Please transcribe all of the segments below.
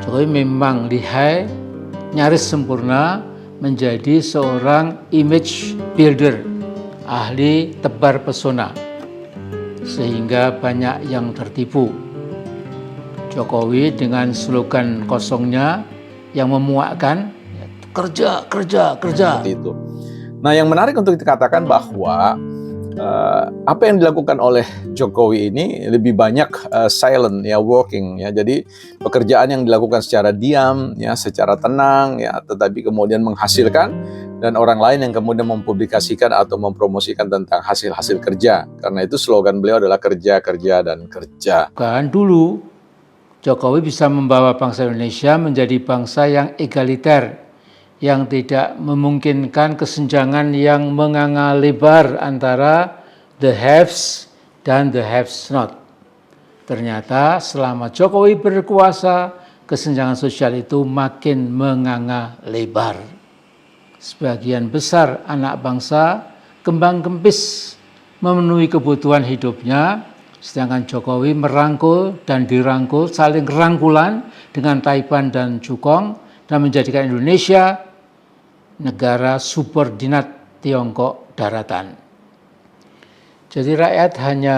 Jokowi memang lihai, nyaris sempurna menjadi seorang image builder, ahli tebar pesona, sehingga banyak yang tertipu. Jokowi dengan slogan kosongnya yang memuakkan, kerja, kerja, kerja. Seperti itu. Nah, yang menarik untuk dikatakan bahwa apa yang dilakukan oleh Jokowi ini lebih banyak silent ya, working ya. Jadi pekerjaan yang dilakukan secara diam ya, secara tenang ya, tetapi kemudian menghasilkan, dan orang lain yang kemudian mempublikasikan atau mempromosikan tentang hasil-hasil kerja. Karena itu slogan beliau adalah kerja, kerja, dan kerja. Kan dulu Jokowi bisa membawa bangsa Indonesia menjadi bangsa yang egaliter, yang tidak memungkinkan kesenjangan yang menganga lebar antara the haves dan the haves not. Ternyata selama Jokowi berkuasa, kesenjangan sosial itu makin menganga lebar. Sebagian besar anak bangsa kembang kempis memenuhi kebutuhan hidupnya, sedangkan Jokowi merangkul dan dirangkul, saling rangkulan dengan Taipan dan Cukong, dan menjadikan Indonesia negara subordinat Tiongkok daratan. Jadi rakyat hanya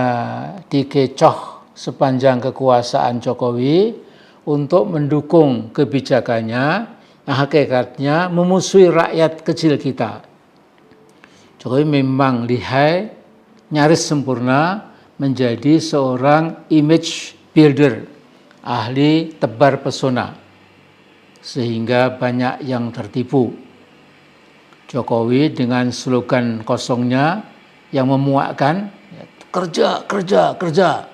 dikecoh sepanjang kekuasaan Jokowi untuk mendukung kebijakannya yang hakikatnya memusuhi rakyat kecil kita. Jokowi memang lihai, nyaris sempurna menjadi seorang image builder, ahli tebar pesona, sehingga banyak yang tertipu. Jokowi dengan slogan kosongnya yang memuakkan, kerja, kerja, kerja.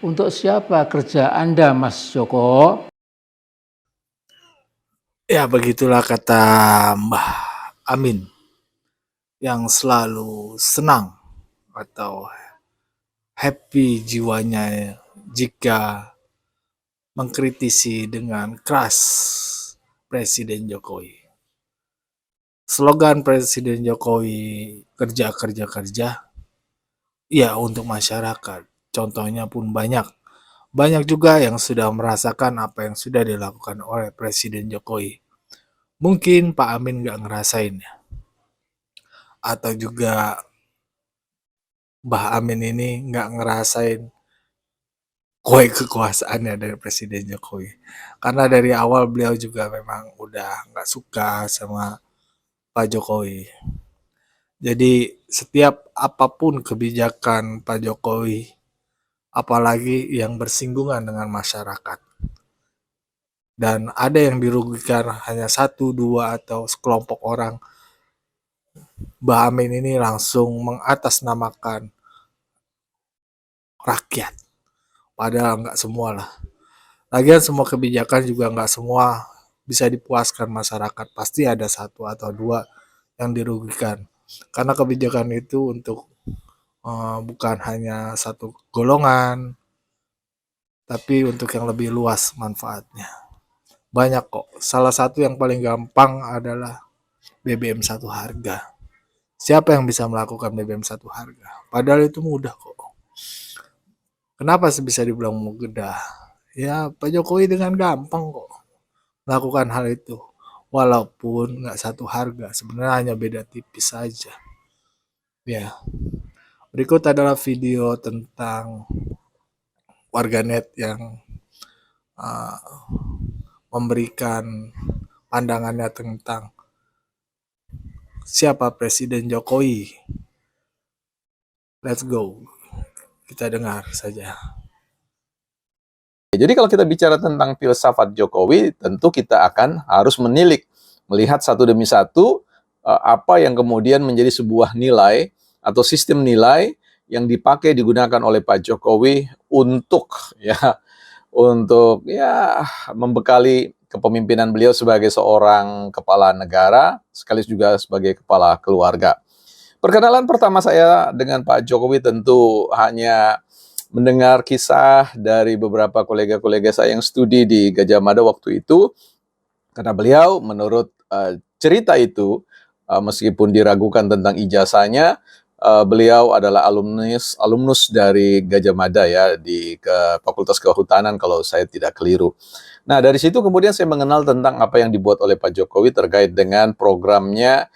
Untuk siapa kerja Anda, Mas Joko? Ya, begitulah kata Mbah Amin yang selalu senang atau happy jiwanya jika mengkritisi dengan keras Presiden Jokowi. Slogan Presiden Jokowi, kerja, kerja, kerja, ya untuk masyarakat. Contohnya pun banyak. Banyak juga yang sudah merasakan apa yang sudah dilakukan oleh Presiden Jokowi. Mungkin Pak Amin nggak ngerasain ya. Atau juga Mbah Amin ini nggak ngerasain kue kekuasaannya dari Presiden Jokowi. Karena dari awal beliau juga memang udah nggak suka sama Pak Jokowi. Jadi setiap apapun kebijakan Pak Jokowi, apalagi yang bersinggungan dengan masyarakat, dan ada yang dirugikan hanya satu, dua, atau sekelompok orang, Mbah Amin ini langsung mengatasnamakan rakyat. Padahal nggak semua lah. Lagian semua kebijakan juga nggak semua bisa dipuaskan masyarakat. Pasti ada satu atau dua yang dirugikan. Karena kebijakan itu untuk bukan hanya satu golongan, tapi untuk yang lebih luas manfaatnya. Banyak kok. Salah satu yang paling gampang adalah BBM satu harga. Siapa yang bisa melakukan BBM satu harga? Padahal itu mudah kok. Kenapa bisa dibilang mudah? Ya Pak Jokowi dengan gampang kok melakukan hal itu. Walaupun nggak satu harga, sebenarnya hanya beda tipis saja. Ya, berikut adalah video tentang warganet yang memberikan pandangannya tentang siapa Presiden Jokowi. Let's go. Kita dengar saja. Jadi kalau kita bicara tentang filsafat Jokowi, tentu kita akan harus menilik, melihat satu demi satu apa yang kemudian menjadi sebuah nilai atau sistem nilai yang dipakai digunakan oleh Pak Jokowi untuk membekali kepemimpinan beliau sebagai seorang kepala negara, sekaligus juga sebagai kepala keluarga. Perkenalan pertama saya dengan Pak Jokowi tentu hanya mendengar kisah dari beberapa kolega-kolega saya yang studi di Gajah Mada waktu itu, karena beliau menurut cerita itu, meskipun diragukan tentang ijazahnya, beliau adalah alumnus dari Gajah Mada ya, di Fakultas Kehutanan kalau saya tidak keliru. Nah, dari situ kemudian saya mengenal tentang apa yang dibuat oleh Pak Jokowi terkait dengan programnya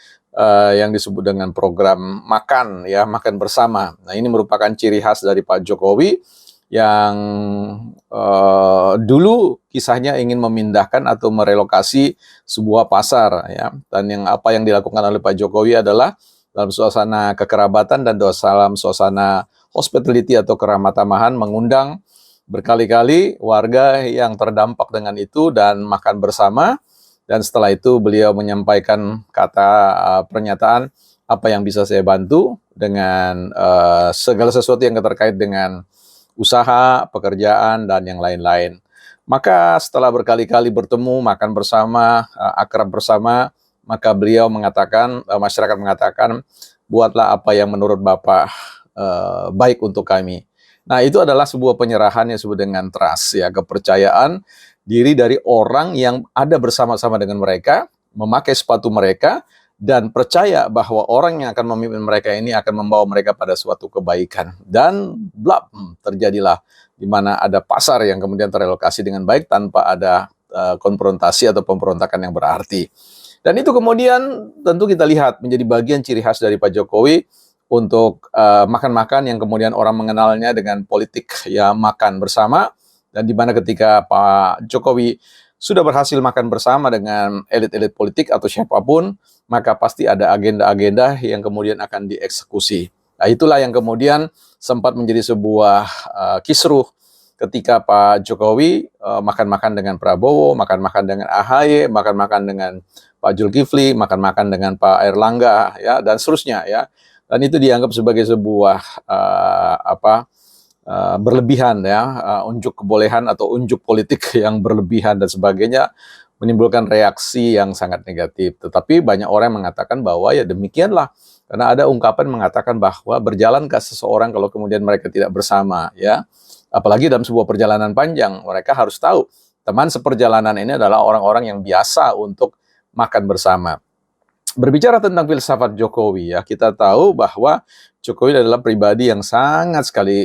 yang disebut dengan program makan, ya, makan bersama. Nah, ini merupakan ciri khas dari Pak Jokowi yang dulu kisahnya ingin memindahkan atau merelokasi sebuah pasar, ya. Dan apa yang dilakukan oleh Pak Jokowi adalah dalam suasana kekerabatan dan dalam suasana hospitality atau keramah tamahan mengundang berkali-kali warga yang terdampak dengan itu dan makan bersama, dan setelah itu beliau menyampaikan kata pernyataan apa yang bisa saya bantu dengan segala sesuatu yang terkait dengan usaha, pekerjaan, dan yang lain-lain. Maka setelah berkali-kali bertemu, makan bersama, akrab bersama, maka beliau mengatakan, masyarakat mengatakan, buatlah apa yang menurut Bapak baik untuk kami. Nah, itu adalah sebuah penyerahan yang disebut dengan trust, ya, kepercayaan diri dari orang yang ada bersama-sama dengan mereka, memakai sepatu mereka, dan percaya bahwa orang yang akan memimpin mereka ini akan membawa mereka pada suatu kebaikan. Dan terjadilah di mana ada pasar yang kemudian terelokasi dengan baik tanpa ada konfrontasi atau pemberontakan yang berarti. Dan itu kemudian tentu kita lihat menjadi bagian ciri khas dari Pak Jokowi untuk makan-makan yang kemudian orang mengenalnya dengan politik, ya, makan bersama, dan di mana ketika Pak Jokowi sudah berhasil makan bersama dengan elit-elit politik atau siapapun, maka pasti ada agenda-agenda yang kemudian akan dieksekusi. Nah, itulah yang kemudian sempat menjadi sebuah kisruh ketika Pak Jokowi makan-makan dengan Prabowo, makan-makan dengan AHY, makan-makan dengan Pak Zulkifli, makan-makan dengan Pak Erlangga, ya, dan seterusnya, ya. Dan itu dianggap sebagai sebuah berlebihan, ya, unjuk kebolehan atau unjuk politik yang berlebihan dan sebagainya, menimbulkan reaksi yang sangat negatif. Tetapi banyak orang yang mengatakan bahwa ya demikianlah, karena ada ungkapan mengatakan bahwa berjalankah seseorang kalau kemudian mereka tidak bersama, ya. Apalagi dalam sebuah perjalanan panjang, mereka harus tahu teman seperjalanan ini adalah orang-orang yang biasa untuk makan bersama. Berbicara tentang filsafat Jokowi, ya, kita tahu bahwa Jokowi adalah pribadi yang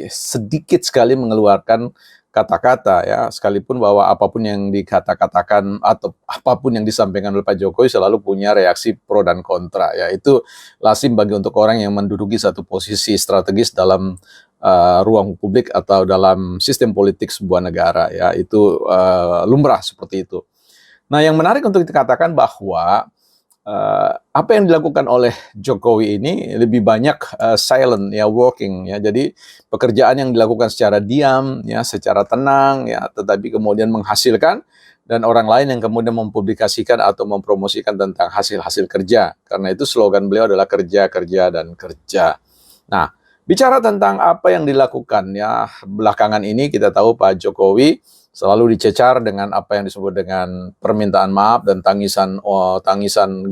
sedikit sekali mengeluarkan kata-kata, ya, sekalipun bahwa apapun yang dikatakan atau apapun yang disampaikan oleh Pak Jokowi selalu punya reaksi pro dan kontra, ya. Itu lazim bagi untuk orang yang menduduki satu posisi strategis dalam ruang publik atau dalam sistem politik sebuah negara, ya. Itu lumrah seperti itu. Nah, yang menarik untuk dikatakan bahwa apa yang dilakukan oleh Jokowi ini lebih banyak silent, ya, working, ya. Jadi pekerjaan yang dilakukan secara diam, ya, secara tenang, ya, tetapi kemudian menghasilkan, dan orang lain yang kemudian mempublikasikan atau mempromosikan tentang hasil-hasil kerja. Karena itu slogan beliau adalah kerja, kerja, dan kerja. Nah, bicara tentang apa yang dilakukan, ya, belakangan ini kita tahu Pak Jokowi selalu dicecar dengan apa yang disebut dengan permintaan maaf dan tangisan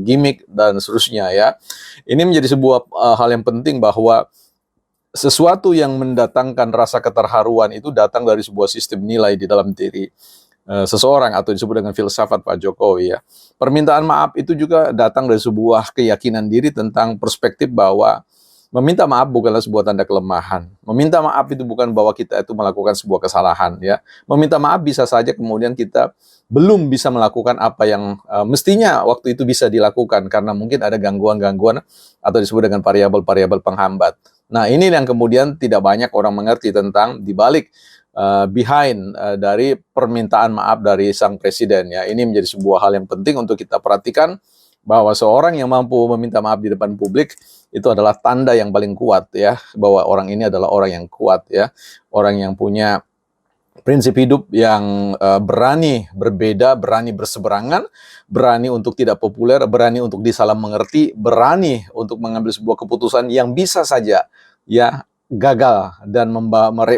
gimmick dan seterusnya, ya. Ini menjadi sebuah hal yang penting bahwa sesuatu yang mendatangkan rasa keterharuan itu datang dari sebuah sistem nilai di dalam diri seseorang atau disebut dengan filsafat Pak Jokowi, ya. Permintaan maaf itu juga datang dari sebuah keyakinan diri tentang perspektif bahwa meminta maaf bukanlah sebuah tanda kelemahan. Meminta maaf itu bukan bahwa kita itu melakukan sebuah kesalahan, ya. Meminta maaf bisa saja kemudian kita belum bisa melakukan apa yang mestinya waktu itu bisa dilakukan karena mungkin ada gangguan-gangguan atau disebut dengan variabel-variabel penghambat. Nah, ini yang kemudian tidak banyak orang mengerti tentang dibalik behind dari permintaan maaf dari sang presiden, ya. Ini menjadi sebuah hal yang penting untuk kita perhatikan bahwa seorang yang mampu meminta maaf di depan publik itu adalah tanda yang paling kuat, ya, bahwa orang ini adalah orang yang kuat, ya, orang yang punya prinsip hidup yang berani berbeda, berani berseberangan, berani untuk tidak populer, berani untuk disalah mengerti, berani untuk mengambil sebuah keputusan yang bisa saja, ya, gagal dan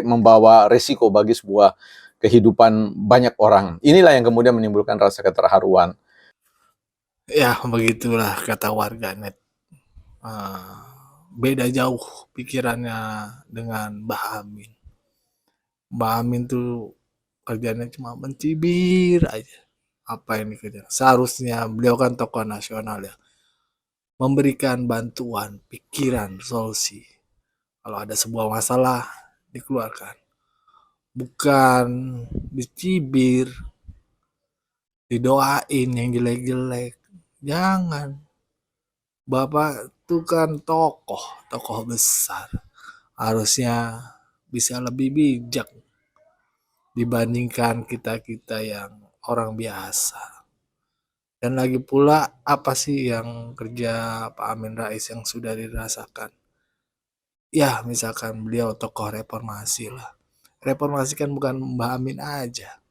membawa resiko bagi sebuah kehidupan banyak orang. Inilah yang kemudian menimbulkan rasa keterharuan. Ya, begitulah kata warganet. Beda jauh pikirannya dengan Mbah Amin. Mbah Amin tuh kerjanya cuma mencibir aja apa yang dikerjakan. Seharusnya beliau kan tokoh nasional, ya, memberikan bantuan, pikiran, solusi. Kalau ada sebuah masalah dikeluarkan, bukan dicibir, didoain yang jelek-jelek. Jangan. Bapak tuh kan tokoh besar. Harusnya bisa lebih bijak dibandingkan kita-kita yang orang biasa. Dan lagi pula apa sih yang kerja Pak Amin Rais yang sudah dirasakan? Ya misalkan beliau tokoh reformasi lah. Reformasi kan bukan Mbak Amin aja.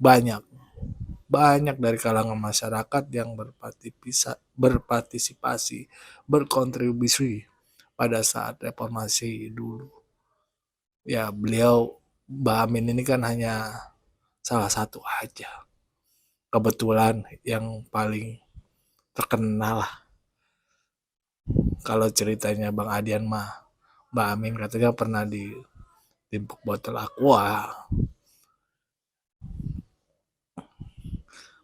Banyak dari kalangan masyarakat yang berpartisipasi, berkontribusi pada saat reformasi dulu. Ya beliau, Mbak Amin ini kan hanya salah satu aja. Kebetulan yang paling terkenal lah. Kalau ceritanya Bang Adian mah, Mbak Amin katanya pernah ditimpuk botol aqua.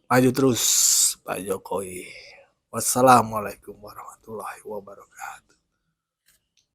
Maju terus Pak Jokowi. Wassalamualaikum warahmatullahi wabarakatuh.